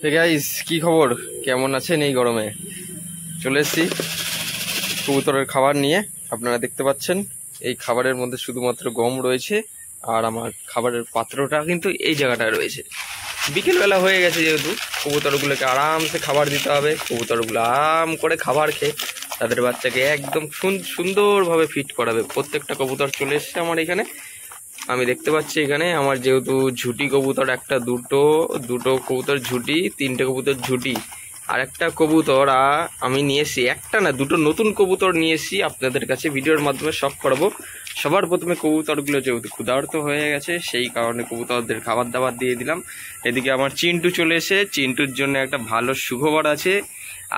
Hey guys, কি খবর? কেমন আছেন? এই গরমে চলে এসেছি কবুতরের খাবার নিয়ে। আপনারা দেখতে পাচ্ছেন এই খাবারের মধ্যে শুধুমাত্র গম রয়েছে, আর আমার খাবারের পাত্রটা কিন্তু এই জায়গাটায় রয়েছে। বিকেলবেলা হয়ে গেছে, যেহেতু কবুতরগুলোকে আরামসে খাবার দিতে হবে। কবুতরগুলো আরাম করে খাবার খেয়ে তাদের বাচ্চাকে একদম সুন্দরভাবে ফিট করাবে। প্রত্যেকটা কবুতর চলে এসছে আমার এখানে। আমি দেখতে পাচ্ছি এখানে আমার যেহেতু ঝুটি কবুতর একটা দুটো কবুতর ঝুটি, তিনটে কবুতর ঝুটি, আর একটা কবুতর আমি নিয়ে এসেছি। একটা না, দুটো নতুন কবুতর নিয়ে এসেছি আপনাদের কাছে ভিডিওর মাধ্যমে শখ করাবো। সবার প্রথমে কবুতরগুলো যেহেতু ক্ষুধার্ত হয়ে গেছে, সেই কারণে কবুতরদের খাবার দাবার দিয়ে দিলাম। এদিকে আমার চিন্টু চলে এসে, চিন্টুর জন্য একটা ভালো সুখবর আছে।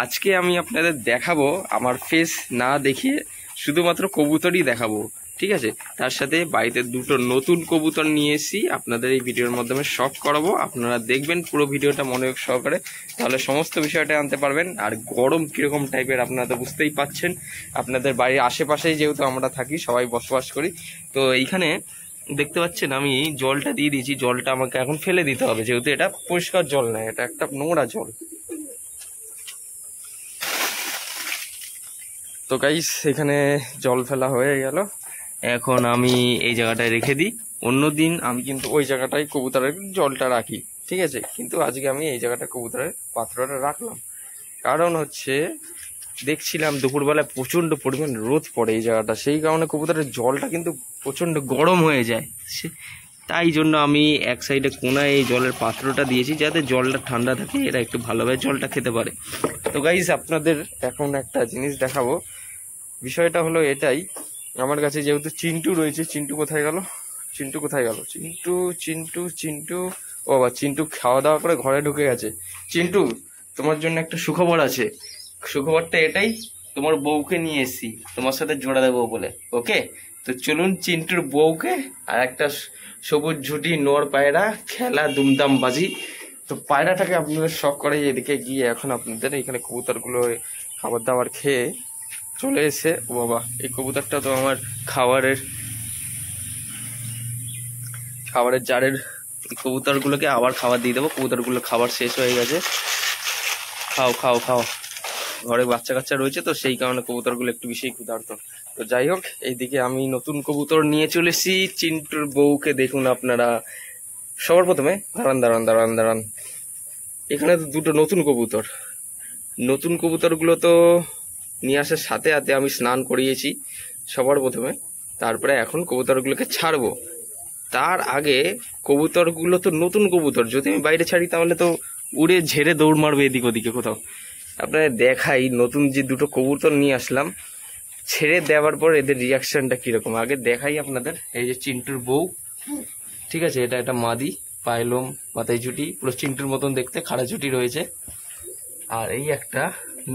আজকে আমি আপনাদের দেখাবো, আমার ফেস না দেখিয়ে শুধুমাত্র কবুতরই দেখাবো, ঠিক আছে? তার সাথে বাড়িতে দুটো নতুন কবুতর নিয়ে এসেছি, আপনাদের এই ভিডিওর মাধ্যমে শখ করাবো। আপনারা দেখবেন পুরো ভিডিওটা মনোযোগ সহকারে, তাহলে সমস্ত বিষয়টা আনতে পারবেন। আর গরম কীরকম টাইপের আপনারা তো বুঝতেই পাচ্ছেন। আপনাদের বাড়ির আশেপাশেই যেহেতু আমরা থাকি, সবাই বসবাস করি, তো এইখানে দেখতে পাচ্ছেন আমি জলটা দিয়ে দিয়েছি। জলটা আমাকে এখন ফেলে দিতে হবে, যেহেতু এটা পরিষ্কার জল নয়, এটা একটা নোংরা জল। তো গাইস, এখানে জল ফেলা হয়ে গেল। এখন আমি এই জায়গাটায় রেখে দিই। অন্যদিন আমি কিন্তু ওই জায়গাটায় কবুতরের জলটা রাখি, ঠিক আছে? কিন্তু আজকে আমি এই জায়গাটায় কবুতরের পাত্রটা রাখলাম। কারণ হচ্ছে, দেখছিলাম দুপুরবেলায় প্রচণ্ড পরিমাণ রোদ পড়ে এই জায়গাটা, সেই কারণে কবুতরের জলটা কিন্তু প্রচণ্ড গরম হয়ে যায়। তাই জন্য আমি এক সাইডে কোনায় এই জলের পাত্রটা দিয়েছি, যাতে জলটা ঠান্ডা থাকে, এরা একটু ভালোভাবে জলটা খেতে পারে। তো গাইস, আপনাদের এখন একটা জিনিস দেখাবো। বিষয়টা হলো এটাই, আমার কাছে যেহেতু চিন্টু রয়েছে। চিন্টু কোথায় গেল? চিন্টু ও বাবা, চিন্টু খাওয়া দাওয়া করে ঘরে ঢুকে গেছে। চিন্টু, তোমার জন্য একটা সুখবর আছে। সুখবরটা এটাই, তোমার বউকে নিয়ে এসেছি তোমার সাথে জোড়া দেবো বলে। ওকে, তো চলুন চিন্টুর বউকে আর একটা সবুজ ঝুটি নর পায়রা খেলা দুমদাম বাজি। তো পায়রাটাকে আপনাদের শখ করে এদিকে গিয়ে এখন আপনাদের এখানে কবুতরগুলো খাবার দাবার খেয়ে চলে এসে। ও বাবা, এই কবুতরটা তো আমার খাবারের জারের। এই কবুতরগুলোকে আবার খাবার দিয়ে দেবো। কবুতরগুলো খাবার শেষ হয়ে গেছে। খাও খাও খাও। ঘরে বাচ্চা কাচ্চা রয়েছে, তো সেই কারণে কবুতরগুলো একটু বেশি ক্ষুধার্ত। তো যাই হোক, এইদিকে আমি নতুন কবুতর নিয়ে চলে এসেছি। চিন্টুর বউকে দেখুন আপনারা। সবার প্রথমে দাঁড়ান, এখানে তো দুটো নতুন কবুতরগুলো তো নিয়ে আসার সাথে সাথে আমি স্নান করিয়েছি সবার প্রথমে। তারপরে এখন কবুতরগুলোকে ছাড়বো। তার আগে কবুতরগুলো তো নতুন কবুতর, যদি আমি বাইরে ছাড়ি তাহলে তো উড়ে ঝেড়ে দৌড় মারবে এদিক ওদিকে কোথাও। আপনাদের দেখাই, নতুন যে দুটো কবুতর নিয়ে আসলাম, ছেড়ে দেওয়ার পর এদের রিয়াকশনটা কিরকম আগে দেখাই আপনাদের। এই যে চিন্টুর বউ, ঠিক আছে? এটা একটা মাদি, পায়লোম, মাথায় ঝুটি, পুরো চিন্টুর মতন দেখতে, খাড়া ঝুটি রয়েছে। আর এই একটা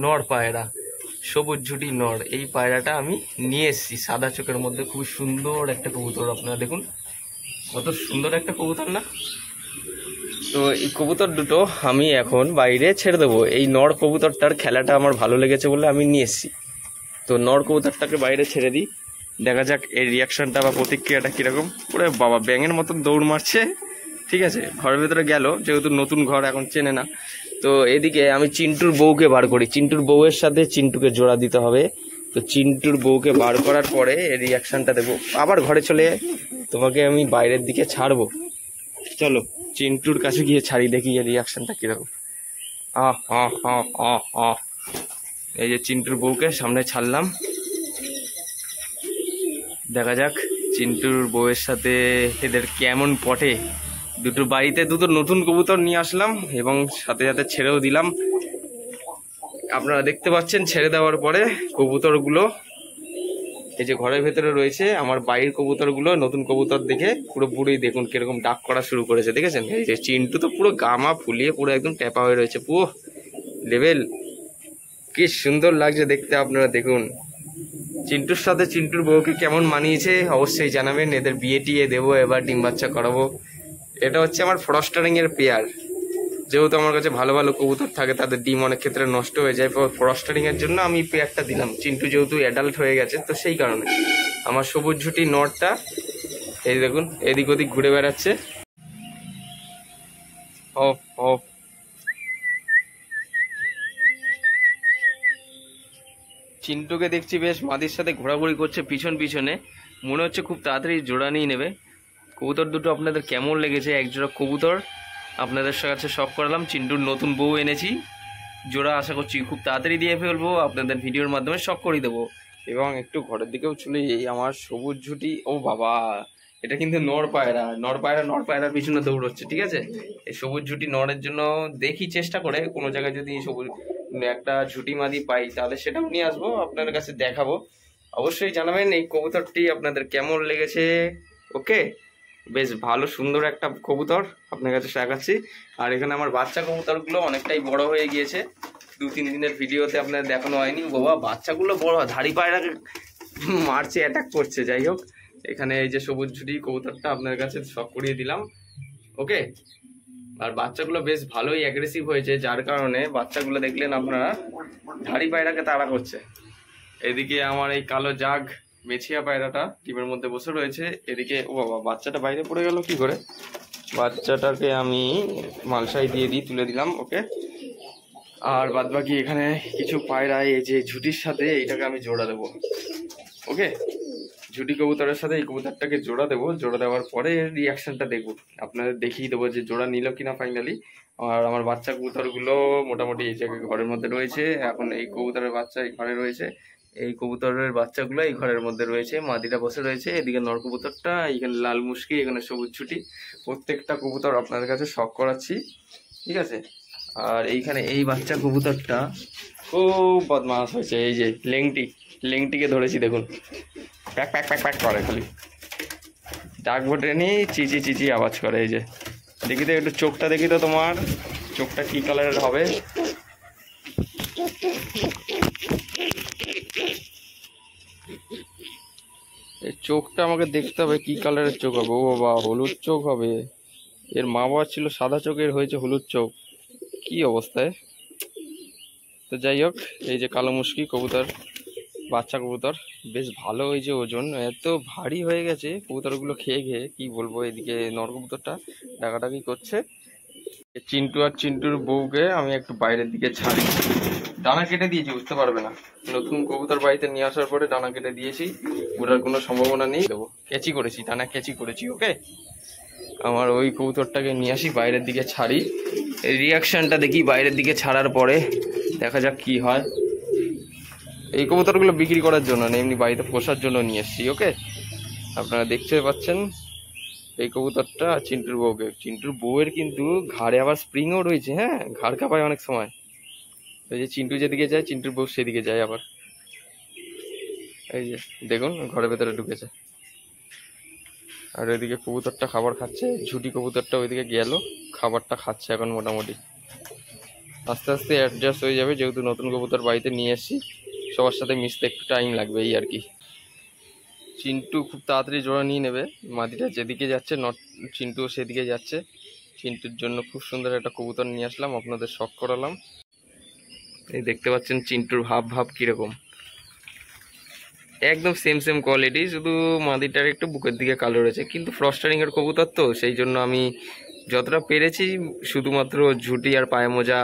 নর পায়রা, সবুজ ঝুটি নর। এই পায়রাটা আমি নিয়ে এসেছি সাদা চোখের মধ্যে, খুব সুন্দর একটা কবুতর। আপনারা দেখুন কত সুন্দর একটা কবুতর না? তো এই কবুতর দুটো আমি এখন বাইরে ছেড়ে দেবো। এই নর কবুতরটার খেলাটা আমার ভালো লেগেছে বলে আমি নিয়ে এসেছি। তো নর কবুতরটাকে বাইরে ছেড়ে দিই, দেখা যাক এর রিয়াকশনটা বা প্রতিক্রিয়াটা কিরকম। পুরো বাবা ব্যাঙের মতন দৌড় মারছে, ঠিক আছে? ঘরের ভেতরে গেল, যেহেতু নতুন ঘর এখন চেনে না। তো এদিকে আমি চিন্টুর বউকে বার করি। চিন্টুর বউয়ের সাথে চিন্টুকে জোড়া দিতে হবে। তো চিন্টুর বউকে বার করার পরে এর রিয়াকশনটা দেবো। আবার ঘরে চলে যায়, তোমাকে আমি বাইরের দিকে ছাড়বো। চলো চিন্টুর কাছে গিয়ে ছাড়ি, দেখি এর রিয়াকশনটা কিরকম। আহ আহ আহ আহ আহ। এই যে চিন্টুর বউকে সামনে ছাড়লাম, দেখা যাক চিন্টুর বউয়ের সাথে এদের কেমন পটে। বাড়িতে দুটো নতুন কবুতর নিয়ে আসলাম এবং সাথে সাথে ছেড়েও দিলাম। আপনারা দেখতে পাচ্ছেন ছেড়ে দেওয়ার পরে কবুতরগুলো এই যে ঘরের ভেতরে রয়েছে। আমার বাড়ির কবুতরগুলো নতুন কবুতর দেখে পুরো পুরোই দেখুন কিরকম ডাক করা শুরু করেছে, দেখেছেন? এই যে চিন্টু তো পুরো গামা ফুলিয়ে পুরো একদম টেপা হয়ে রয়েছে, পুরো লেভেল। কি সুন্দর লাগছে দেখতে, আপনারা দেখুন। চিন্টুর সাথে চিন্টুর বউকে কেমন মানিয়েছে অবশ্যই জানাবেন। এদের বিয়ে টিয়ে দেবো, এবার ডিম বাচ্চা করাবো। এটা হচ্ছে আমার ফ্রস্টারিং এর পেয়ার। যেহেতু আমার কাছে ভালো ভালো কবুতর থাকে, তাদের ডিম অনেক ক্ষেত্রে নষ্ট হয়ে যায়, ফ্রস্টারিং এর জন্য আমি পেয়ারটা দিলাম। চিন্টু যেহেতু অ্যাডাল্ট হয়ে গেছে, তো সেই কারণে আমার সবুজ ঝুটি নটটা এই দেখুন এদিক ওদিক ঘুরে বেড়াচ্ছে। Of of. চিন্টুকে দেখছি বেশ মাদির সাথে ঘোরাঘুরি করছে পিছন পিছনে, মনে হচ্ছে খুব তাড়াতাড়ি জোড়া নিয়ে নেবে। কবুতর দুটো আপনাদের কেমন লেগেছে? একজোড়া কবুতর আপনাদের কাছে শখ করালাম, চিন্টুর নতুন বউ এনেছি, জোড়া আশা করছি খুব তাড়াতাড়ি দিয়ে ফেলবো, আপনাদের ভিডিওর মাধ্যমে শখ করিয়ে দেবো। এবং একটু ঘরের দিকেও চলে যাই, আমার সবুজ ঝুটি, ও বাবা এটা কিন্তু নর পায়রা, নর পায়রার পিছনে দৌড়চ্ছে, ঠিক আছে। এই সবুজ ঝুটি নরের জন্য দেখি চেষ্টা করে কোনো জায়গায় যদি সবুজ একটা ঝুটি মাদি পাই তাহলে সেটাও নিয়ে আসবো, আপনাদের কাছে দেখাবো। অবশ্যই জানাবেন এই কবুতরটি আপনাদের কেমন লেগেছে। ওকে, বেশ ভালো সুন্দর একটা কবুতর আপনার কাছে দেখাচ্ছি। আর এখানে আমার বাচ্চা কবুতরগুলো অনেকটাই বড় হয়ে গিয়েছে, 2-3 দিনের ভিডিওতে আপনাদের দেখানো হয়নি। বাবা বাচ্চাগুলো বড়, ধাড়ি পায়রাকে মারছে, অ্যাটাক করছে। যাই হোক, এখানে এই যে সবুজ ঝুটি কবুতরটা আপনার কাছে শখ করিয়ে দিলাম। ওকে, আর বাচ্চাগুলো বেশ ভালোই অ্যাগ্রেসিভ হয়েছে, যার কারণে বাচ্চাগুলো দেখলেন আপনারা ধাড়ি পায়রাকে তাড়া করছে। এদিকে আমার এই কালো জাগ মেছিয়া পায়রাটা টিমের মধ্যে বসে রয়েছে। এদিকে ও বাবা বাচ্চাটা বাইরে পড়ে গেল কি করে, বাচ্চাটাকে আমি মালসাই দিয়ে তুলে দিলাম। ওকে, আর বাদ বাকি এখানে কিছু পায়রা এই যে ঝুটির সাথে এইটাকে আমি জোড়া দেবো। ওকে, ঝুটি কবুতরের সাথে এই কবুতরটাকে জোড়া দেবো, জোড়া দেওয়ার পরে রিয়াকশনটা দেখবো, আপনাদের দেখিয়ে দেবো যে জোড়া নিল কিনা ফাইনালি। আর আমার বাচ্চা কবুতরগুলো মোটামুটি এই জায়গায় ঘরের মধ্যে রয়েছে। এখন এই কবুতরের বাচ্চা এই ঘরে রয়েছে, এই কবুতরের বাচ্চাগুলো এই ঘরের মধ্যে রয়েছে, মাদিটা বসে রয়েছে। এদিকে নর কবুতরটা, এখানে লাল মুশকি, এখানে সবুজ ছুটি, প্রত্যেকটা কবুতর আপনাদের কাছে শখ করাচ্ছি, ঠিক আছে। আর এইখানে এই বাচ্চা কবুতরটা খুব বদমাশ হয়েছে, এই যে লেংটিকে ধরেছি দেখুন, প্যাক প্যাক প্যাক প্যাক করে, খালি ডাকবো ট্রেনে চিচি চিচি আওয়াজ করে। এই যে দেখি তো একটু চোখটা দেখি তো, তোমার চোখটা কি কালারের হবে? এই চোখটা আমাকে দেখতে হবে কি কালারের চোখ হবে। ও বাবা হলুদ চোখ হবে, এর মা বাবা ছিল সাদা চোখের, হয়েছে হলুদ চোখ, কি অবস্থায়। তো যাই হোক, এই যে কালো মুশকি কবুতর, বাচ্চা কবুতর বেশ ভালো হয়েছে, ওজন এত ভারী হয়ে গেছে কবুতরগুলো খেয়ে খেয়ে, কি বলবো। এদিকে নর কবুতরটা ডাকাডাকি করছে। চিন্টু আর চিন্টুর বউকে আমি একটু বাইরের দিকে ছাড়ি, ডানা কেটে দিয়েছি, বুঝতে পারবে না, নতুন কবুতর বাড়িতে নিয়ে আসার পরে ডানা কেটে দিয়েছি, ওটার কোনো সম্ভাবনা নেই। দেবো কেচি করেছি, ডানা কেচি করেছি। ওকে, আমার ওই কবুতরটাকে নিয়ে আসি বাইরের দিকে ছাড়ি, এই রিয়াকশনটা দেখি বাইরের দিকে ছাড়ার পরে, দেখা যাক কি হয়। এই কবুতরগুলো বিক্রি করার জন্য না, এমনি বাড়িতে পোষার জন্য নিয়ে এসছি। ওকে, আপনারা দেখতে পাচ্ছেন এই কবুতরটা চিন্টুর বউকে, চিন্টুর বউয়ের কিন্তু ঘাড়ে আবার স্প্রিংও রয়েছে, হ্যাঁ ঘাড় কাঁপায় অনেক সময়। এই যে চিন্টু যেদিকে যায় চিন্টুর বউ সেদিকে যায় আবার। এই যে দেখুন ঘরের ভেতরে ঢুকেছে, আর ওইদিকে কবুতরটা খাবার খাচ্ছে, ঝুটি কবুতরটা ওইদিকে গেল, খাবারটা খাচ্ছে এখন মোটামুটি। আস্তে আস্তে অ্যাডজাস্ট হয়ে যাবে, যেহেতু নতুন কবুতর বাড়িতে নিয়ে এসছি, সবার সাথে মিশতে একটু টাইম লাগবে এই আর কি। চিন্টু খুব তাড়াতাড়ি জোড়া নিয়ে নেবে, মাদিটা যেদিকে যাচ্ছে চিন্টুও সেদিকে যাচ্ছে। চিন্টুর জন্য খুব সুন্দর একটা কবুতর নিয়ে আসলাম, আপনাদের শখ করালাম। এই দেখতে পাচ্ছেন চিন্টুর ভাব কিরকম, একদম সেম কোয়ালিটি, শুধু মাদিটার একটু বুকের দিকে কালো রয়েছে। কিন্তু ফ্রস্টারিং এর কবুতর তো, সেই জন্য আমি যতটা পেরেছি শুধুমাত্র ঝুটি আর পায়ে মোজা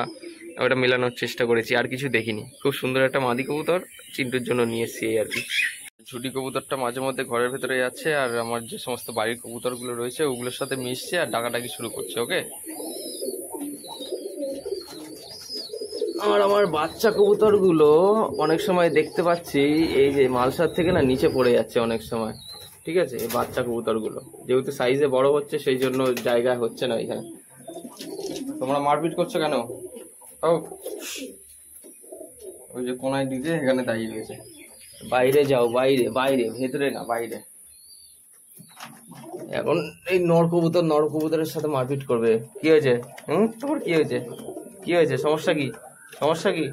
ওটা মেলানোর চেষ্টা করেছি, আর কিছু দেখিনি। খুব সুন্দর একটা মাদি কবুতর চিন্টুর জন্য নিয়ে এসছি আর কি। ঝুটি কবুতরটা মাঝে মধ্যে ঘরের ভেতরে যাচ্ছে, আর আমার যে সমস্ত বাড়ির কবুতরগুলো রয়েছে ওগুলোর সাথে মিশছে আর ডাকাডাকি শুরু করছে। ওকে, আর আমার বাচ্চা কবুতরগুলো অনেক সময় দেখতে পাচ্ছি এই যে মালসার থেকে না নিচে পড়ে যাচ্ছে অনেক সময়, ঠিক আছে। এই বাচ্চা কবুতরগুলো যেহেতু সাইজে বড় হচ্ছে, সেই জন্য জায়গা হচ্ছে না এখানে। তোমরা মারপিট করছো কেন? ওই যে কোনায় দিকে এখানে দাঁড়িয়ে রয়েছে, বাইরে যাও, বাইরে বাইরে, ভেতরে না বাইরে। এখন এই নর কবুতরের সাথে মারপিট করবে, কি হয়েছে? তোমার কি হয়েছে? কি হয়েছে? সমস্যা কি? সমস্যা কি?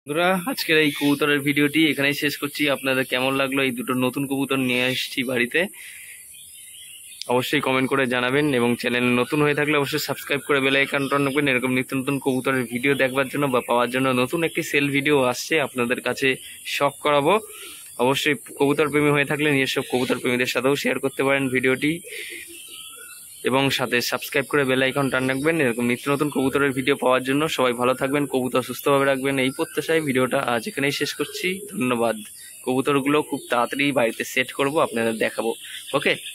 বন্ধুরা, আজকের এই কবুতরের ভিডিওটি এখানেই শেষ করছি। আপনাদের কেমন লাগলো? এই দুটো নতুন কবুতর নিয়ে আসছি বাড়িতে, অবশ্যই কমেন্ট করে জানাবেন, এবং চ্যানেল নতুন হয়ে থাকলে অবশ্যই সাবস্ক্রাইব করে বেল আইকনটা অন রাখবেন, এরকম নিত্য নতুন কবুতরের ভিডিও দেখবার জন্য বা পাওয়ার জন্য। নতুন একটি সেল ভিডিও আসছে, আপনাদের কাছে শখ করাবো। অবশ্যই কবুতর প্রেমী হয়ে থাকলে নিজস্ব কবুতর প্রেমীদের সাথেও শেয়ার করতে পারেন ভিডিওটি। এবং সাথে সাবস্ক্রাইব করে বেল আইকন টান রাখবেন এরকম নিত্য নতুন কবুতরের ভিডিও পাওয়ার জন্য। সবাই ভালো থাকবেন, কবুতর সুস্থভাবে রাখবেন, এই প্রত্যাশায় ভিডিওটা আজ এখানেই শেষ করছি। ধন্যবাদ। কবুতরগুলো খুব তাড়াতাড়ি বাড়িতে সেট করব, আপনাদের দেখাবো। ওকে।